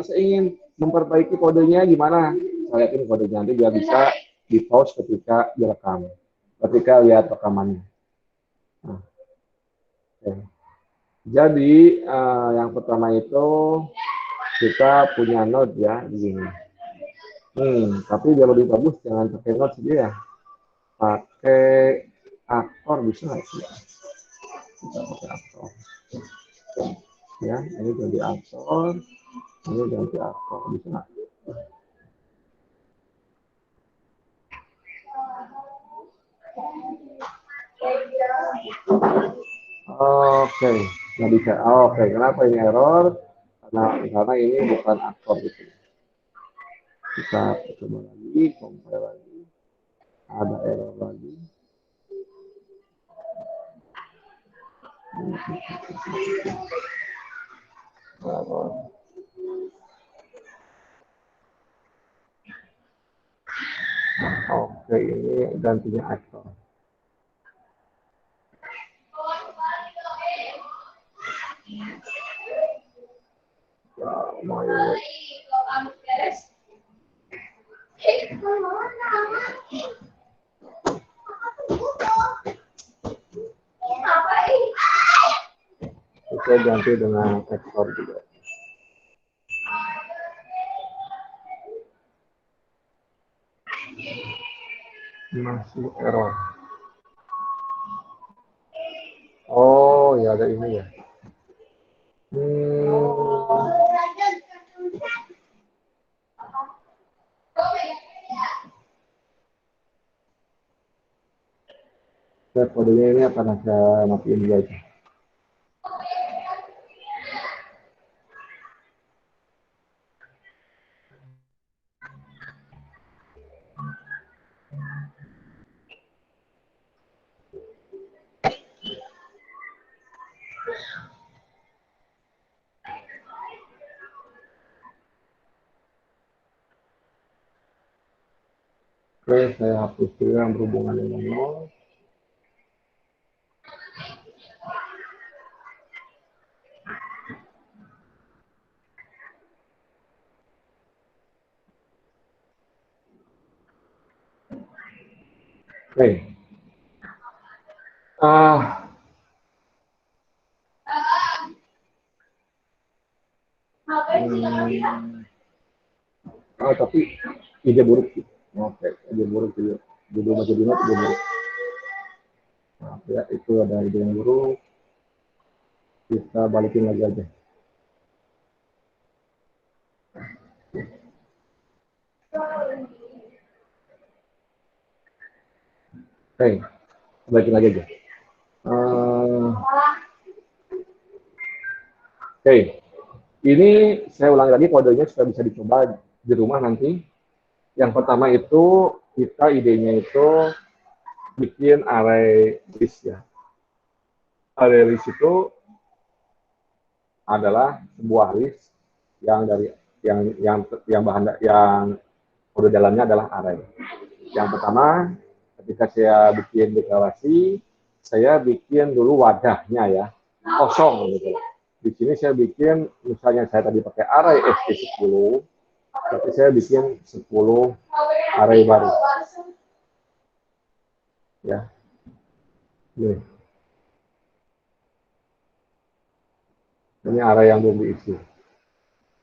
saya ingin memperbaiki kodenya gimana? Saya lihatin kodenya nanti biar bisa di pause ketika direkam, ketika lihat rekamannya. Nah, oke. Jadi yang pertama itu kita punya note ya di sini. Tapi biar lebih bagus jangan pakai note saja ya, pakai aktor bisa nggak sih? Kita pakai aktor. Ya, ini ganti aktor, ini ganti aktor bisa nggak? Oke, nggak bisa. Oke, kenapa ini error? Karena ini bukan aktor gitu. Kita coba lagi, compare lagi. Ada error lagi. Error. Oke, ini gantinya aktor. Kita ganti dengan aktor juga. Masih error. Oh, ya ada ini ya. Kodenya ini akan saya matiin dulu aja. Oke, saya hapus dulu yang berhubungan dengan nol. Oke. Tapi ide buruk sih. Oke, ide buruk juga. Judul baca ide buruk. Nah, ya, itu ada ide yang buruk. Kita balikin lagi aja. Oke, balikin lagi aja. Oke, ini saya ulangi lagi kodenya supaya bisa dicoba di rumah nanti. Yang pertama itu kita idenya itu bikin array list ya. Array list itu adalah sebuah list yang dari yang bahan yang kode dalamnya adalah array. Yang pertama, ketika saya bikin deklarasi, saya bikin dulu wadahnya ya, kosong gitu. Di sini saya bikin, misalnya saya tadi pakai array ST10, tapi saya bikin 10 array baru. Ya. Nih. Ini array yang belum diisi.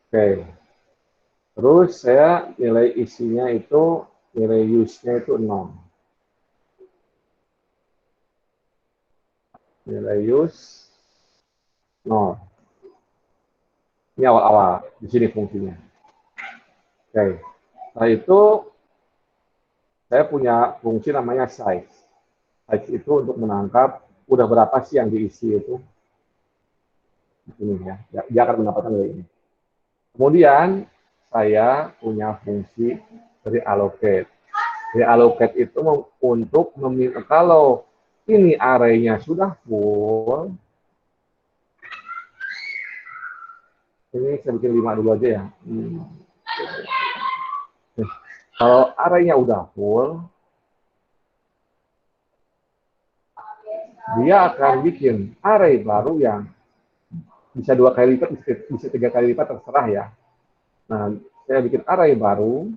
Oke. Terus saya nilai isinya itu, nilai use-nya itu 0. Nilai use 0. Ini awal-awal, di sini fungsinya. Oke. Setelah itu saya punya fungsi namanya size. Size itu untuk menangkap udah berapa sih yang diisi itu. Ini ya, dia akan mendapatkan dari ini. Kemudian saya punya fungsi reallocate. Reallocate itu untuk meminta kalau ini arraynya sudah full. Ini saya bikin 5 dulu aja ya. Kalau arraynya udah full, dia akan bikin array baru yang bisa 2 kali lipat, bisa 3 kali lipat, terserah ya. Nah, saya bikin array baru.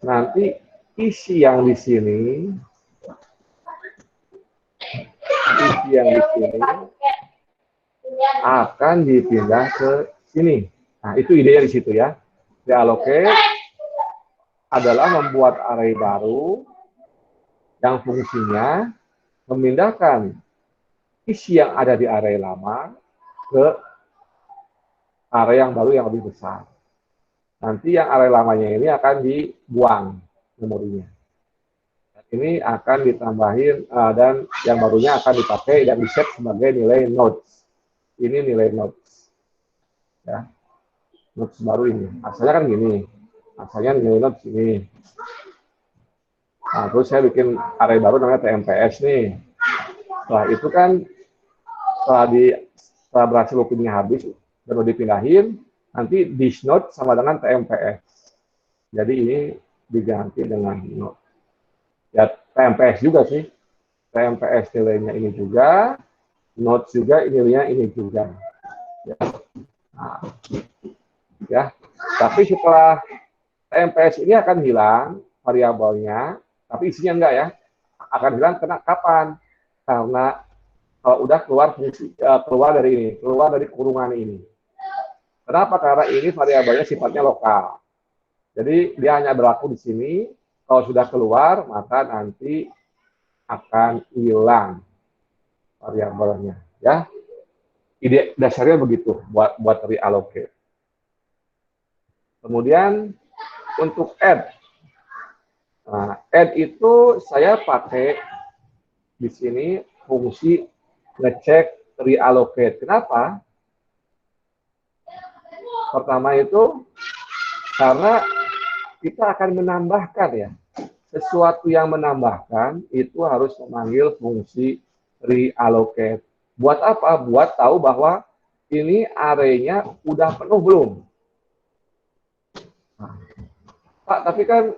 Nanti isi yang di sini, akan dipindah ke sini. Nah, itu idenya di situ ya. Reallocate adalah membuat array baru yang fungsinya memindahkan isi yang ada di array lama ke array yang baru yang lebih besar. Nanti yang array lamanya ini akan dibuang memorinya. Ini akan ditambahin dan yang barunya akan dipakai dan di-set sebagai nilai nodes. Ini nilai nodes. Ya. Nodes baru ini. Asalnya kan gini. Asalnya nilai nodes ini. Nah, terus saya bikin array baru namanya TMPS nih. Setelah itu kan setelah berhasil loopingnya habis dan udah dipindahin, nanti this node sama dengan TMPS. Jadi ini diganti dengan node. Ya TMPS juga sih. TMPS nilainya ini juga, node juga nilainya ini juga. Ya. Nah, ya. Tapi setelah TMPS ini akan hilang variabelnya, tapi isinya enggak ya. Akan hilang kapan? Karena kalau udah keluar dari ini, keluar dari kurungan ini. Kenapa? Karena ini variabelnya sifatnya lokal. Jadi dia hanya berlaku di sini. Kalau sudah keluar, maka nanti akan hilang variabelnya. Ya, ide dasarnya begitu buat reallocate. Kemudian untuk add, nah, add itu saya pakai di sini fungsi ngecek reallocate. Kenapa? Pertama itu karena kita akan menambahkan ya. Sesuatu yang menambahkan itu harus memanggil fungsi reallocate. Buat apa? Buat tahu bahwa ini arraynya udah penuh belum. Nah, Pak, tapi kan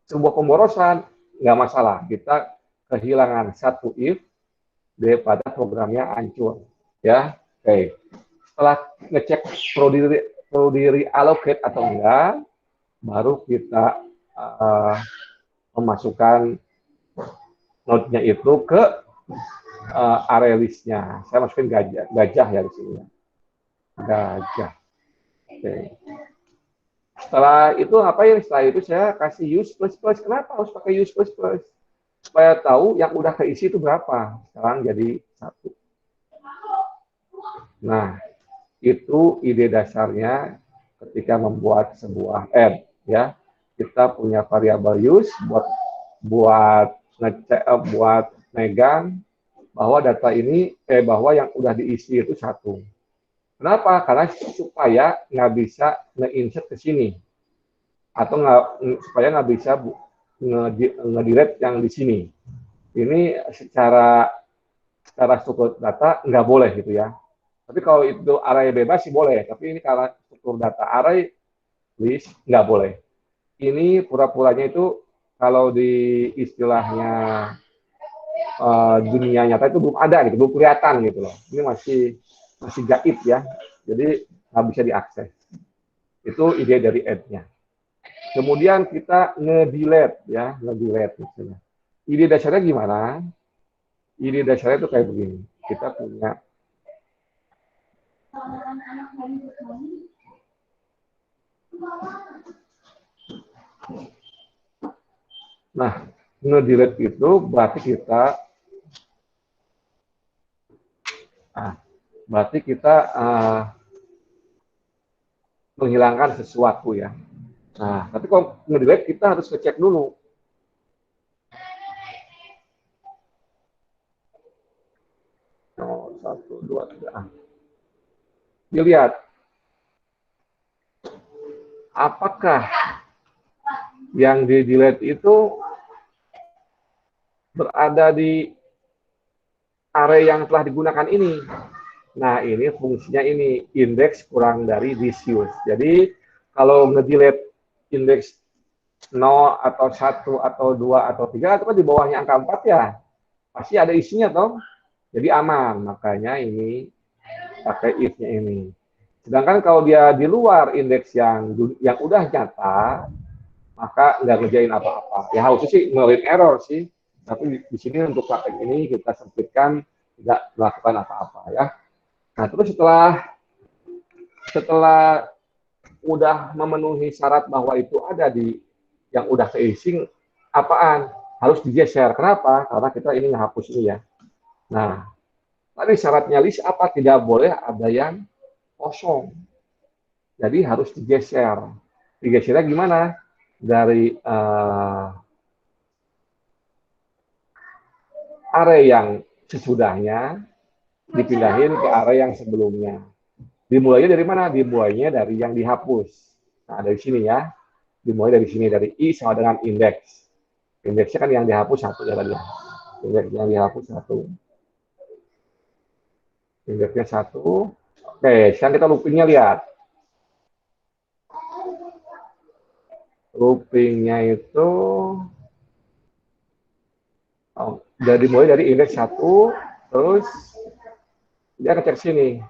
sebuah pemborosan nggak masalah. Kita kehilangan satu if daripada programnya hancur. Ya, oke. Setelah ngecek perlu di reallocate atau enggak, baru kita memasukkan node-nya itu ke array list-nya. Saya masukin gajah ya di sini. Gajah. Oke. Setelah itu ngapain? Setelah itu saya kasih use plus plus. Kenapa harus pakai use plus plus? Supaya tahu yang udah keisi itu berapa. Sekarang jadi 1. Nah, itu ide dasarnya ketika membuat sebuah add ya. Kita punya variabel use buat megang bahwa data ini bahwa yang udah diisi itu 1. Kenapa? Karena supaya nggak bisa nge-insert ke sini atau supaya nggak bisa nge-delete yang di sini. Ini secara struktur data nggak boleh gitu ya. Tapi kalau itu array bebas sih boleh. Tapi ini karena struktur data array list nggak boleh. Ini pura-puranya itu kalau di istilahnya dunia nyata itu belum ada gitu, belum kelihatan gitu loh. Ini masih gaib ya. Jadi nggak bisa diakses. Itu ide dari add-nya. Kemudian kita nge-delete ya, nge-delete misalnya. Ide dasarnya gimana? Ide dasarnya itu kayak begini. Kita punya nge-delete itu berarti kita menghilangkan sesuatu ya. Nah, tapi kalau nge-delete kita harus ngecek dulu. Oh, 1, 2, 3. Dilihat apakah yang di-delete itu berada di area yang telah digunakan ini. Nah, ini fungsinya ini, indeks kurang dari disuse. Jadi, kalau nge-delete indeks 0 atau 1 atau 2 atau 3, itu kan di bawahnya angka 4 ya. Pasti ada isinya toh. Jadi aman, makanya ini pakai if-nya ini. Sedangkan kalau dia di luar indeks yang udah nyata, maka nggak ngerjain apa-apa. Ya harusnya sih ngeluarin error sih. Tapi di sini untuk praktek ini kita sempitkan tidak melakukan apa-apa ya. Nah, terus setelah udah memenuhi syarat bahwa itu ada di yang udah keisi, apaan? Harus digeser. Kenapa? Karena kita ini menghapus ini ya. Nah, tadi syaratnya list apa? Tidak boleh ada yang kosong. Jadi harus digeser. Digesernya gimana? Dari area yang sesudahnya dipindahin ke area yang sebelumnya. Dimulainya dari mana? Dimulainya dari yang dihapus. Nah, dari sini ya. Dimulai dari sini, dari I sama dengan indeks. Indeksnya kan yang dihapus 1 ya tadi. Indeks yang dihapus 1. Indeksnya 1. Oke, sekarang kita loopingnya lihat. Loopingnya itu dari mulai dari indeks 1, terus dia ngecek sini.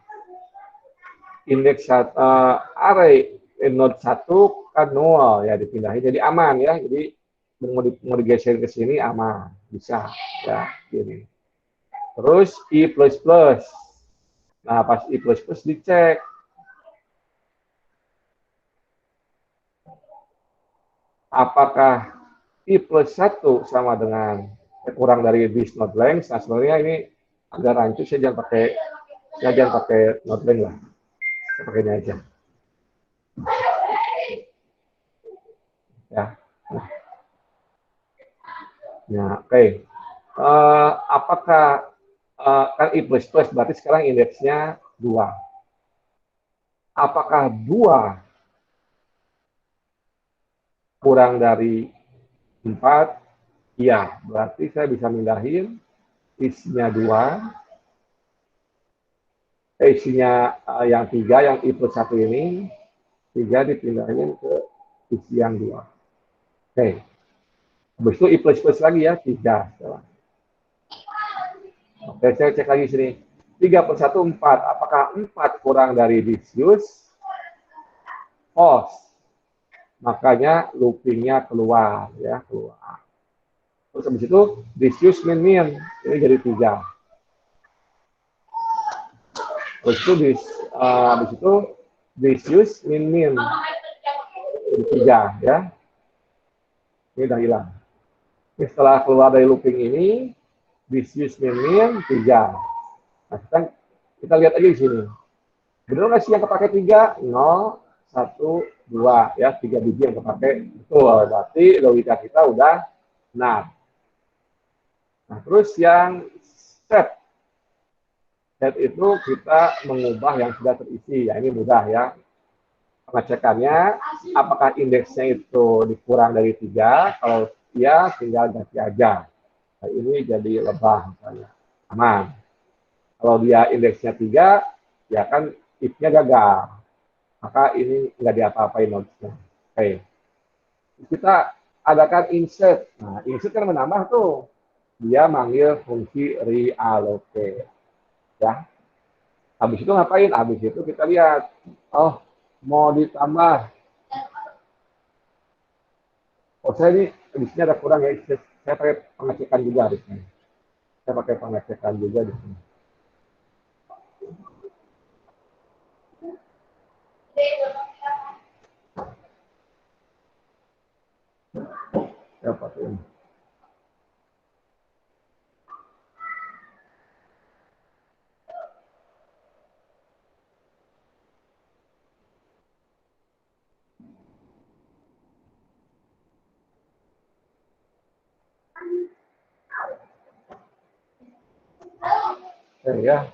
Indeks array node 1 kan 0 ya, dipindahin jadi aman ya. Jadi mau digeser ke sini aman, bisa ya gini. Terus I++. Nah, pas I++ dicek. Apakah I+1 sama dengan kurang dari this node length? Nah, sebenarnya ini agak rancu, saya jangan pakai node length lah. Saya pakai ini aja. Ya. Nah, oke. Apakah kan I++ berarti sekarang indeksnya 2. Apakah 2 kurang dari 4? Iya, berarti saya bisa mindahin isinya 2. Isinya yang 3, yang I+1 ini, 3 dipindahin ke isi yang 2. Oke. Habis itu I++ lagi ya, 3. Oke, saya cek lagi sini. 3+1, 4. Apakah 4 kurang dari disuse? False. Makanya loopingnya keluar ya, keluar. Terus habis itu disuse min. Ini jadi 3. Terus itu habis itu disuse min. Jadi 3 ya. Ini udah hilang. Ini setelah keluar dari looping ini, disuse min 3. Nah, kita lihat aja di sini. Benar nggak sih yang kepake 3? 0, 1, 2 ya, 3 biji yang kepake. Betul, berarti logika kita udah benar. Nah, terus yang set. Set itu kita mengubah yang sudah terisi. Ya, ini mudah ya. Pengecekannya, apakah indeksnya itu dikurang dari 3? Kalau iya, tinggal ganti aja. Nah, ini jadi lebah misalnya. Aman. Kalau dia indeksnya 3, ya kan if-nya gagal. Maka ini nggak diapa-apain nodesnya. Oke. Kita adakan insert. Nah, insert kan menambah tuh. Dia manggil fungsi reallocate. Ya. Habis itu ngapain? Habis itu kita lihat. Oh, mau ditambah. Oh, saya ini di sini ada kurang ya. Saya pakai pengecekan juga di sini. Saya pakai pengecekan juga di sini. Saya pakai ini. Ya.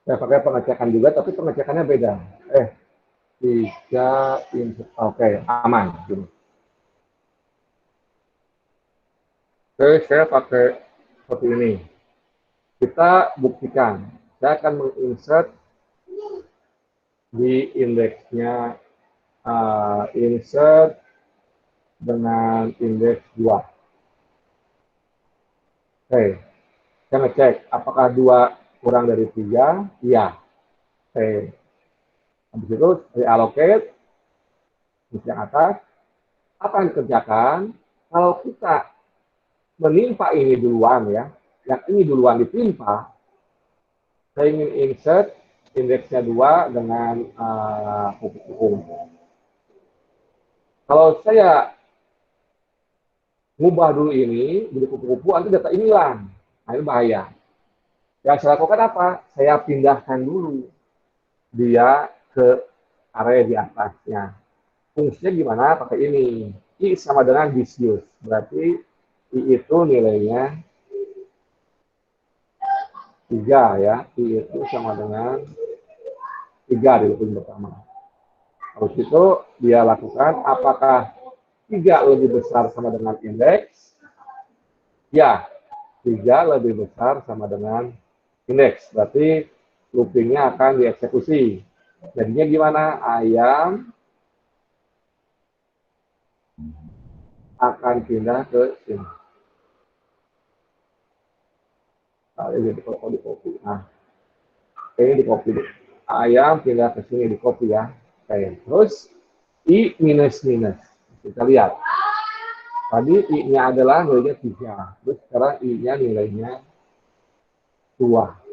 Saya pakai pengecekan juga, tapi pengecekannya beda. 3 input. Oke, aman. Oke, saya pakai seperti ini. Kita buktikan. Saya akan menginsert di indeksnya, insert dengan indeks 2. Oke, saya ngecek apakah 2 kurang dari 3? Iya. Oke. Habis itu reallocate di yang atas. Apa yang dikerjakan? Kalau kita menimpa ini duluan ya, yang ini duluan ditimpa, saya ingin insert indeksnya 2 dengan kupu-kupu. Kalau saya ngubah dulu ini, jadi kupu-kupu, nanti data ini hilang. Nah, ini bahaya. Yang saya lakukan apa? Saya pindahkan dulu dia ke area di atasnya. Fungsinya gimana? Pakai ini. I sama dengan disuse. Berarti I itu nilainya 3 ya. I itu sama dengan 3 di looping pertama. Terus itu dia lakukan apakah 3 lebih besar sama dengan indeks? Ya, 3 lebih besar sama dengan indeks. Berarti loopingnya akan dieksekusi. Jadinya gimana? Ayam akan pindah ke sini. Nah, ini di-copy. Nah, ini di-copy. Ayam pindah ke sini, di-copy ya. Oke. Terus I minus. Kita lihat. Tadi I-nya adalah nilainya 3. Terus sekarang I-nya nilainya 2.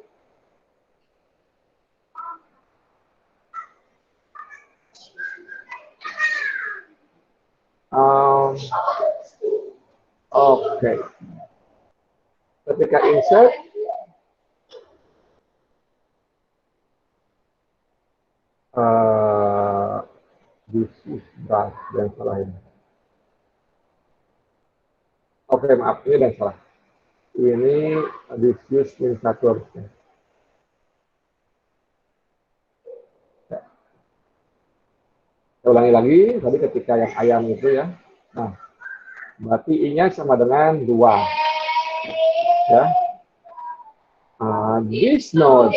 Oke. Ketika insert, this is brush dan salah ini. Oke, maaf, ini dan salah. Ini diffuse min 1 harusnya. Saya ulangi lagi, tadi ketika yang ayam itu ya. Nah, berarti I-nya sama dengan 2. Ya. This node.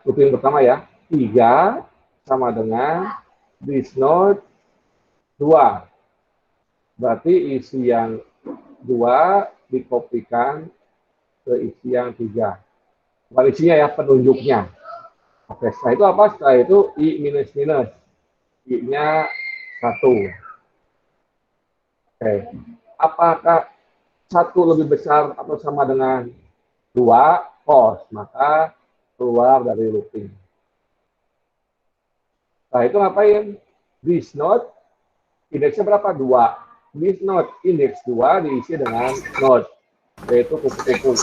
Looping pertama ya. 3 sama dengan this node 2. Berarti isi yang 2 dikopikan ke isi yang 3. Bukan isinya ya, penunjuknya. Oke, setelah itu apa? Setelah itu I minus. I-nya 1. Oke. Apakah 1 lebih besar atau sama dengan 2? False. Maka keluar dari looping. Nah, itu ngapain? This node, indeksnya berapa? 2. This node, indeks 2 diisi dengan node, yaitu kupu-kupu.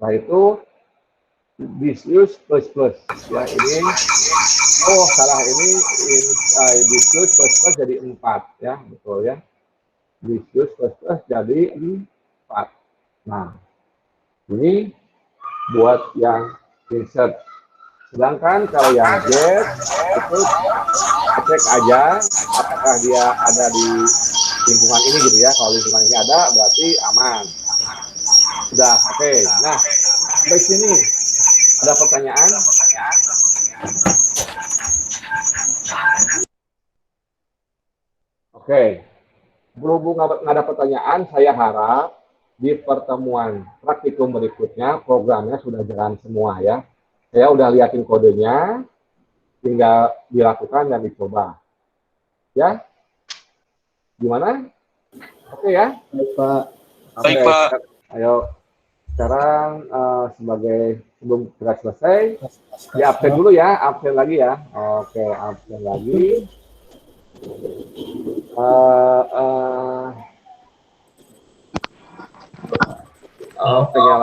Nah, itu disuse plus. Ya, ini, salah, ini disuse plus jadi 4. Ya, betul ya. Disuse plus jadi 4. Nah, ini buat yang insert. Sedangkan kalau yang get, itu cek aja apakah dia ada di lingkungan ini gitu ya. Kalau lingkungan ini ada, berarti aman. Sudah, oke. Nah, sampai sini ada pertanyaan? Oke. Berhubung nggak ada pertanyaan, saya harap di pertemuan praktikum berikutnya programnya sudah jalan semua ya. Saya udah liatin kodenya, tinggal dilakukan dan dicoba. Ya? Gimana? Oke ya? Baik, Pak. Baik, Pak. Ayo, sekarang sebelum kita selesai, di absen dulu ya, absen lagi ya. Oke, absen lagi. Penyalahan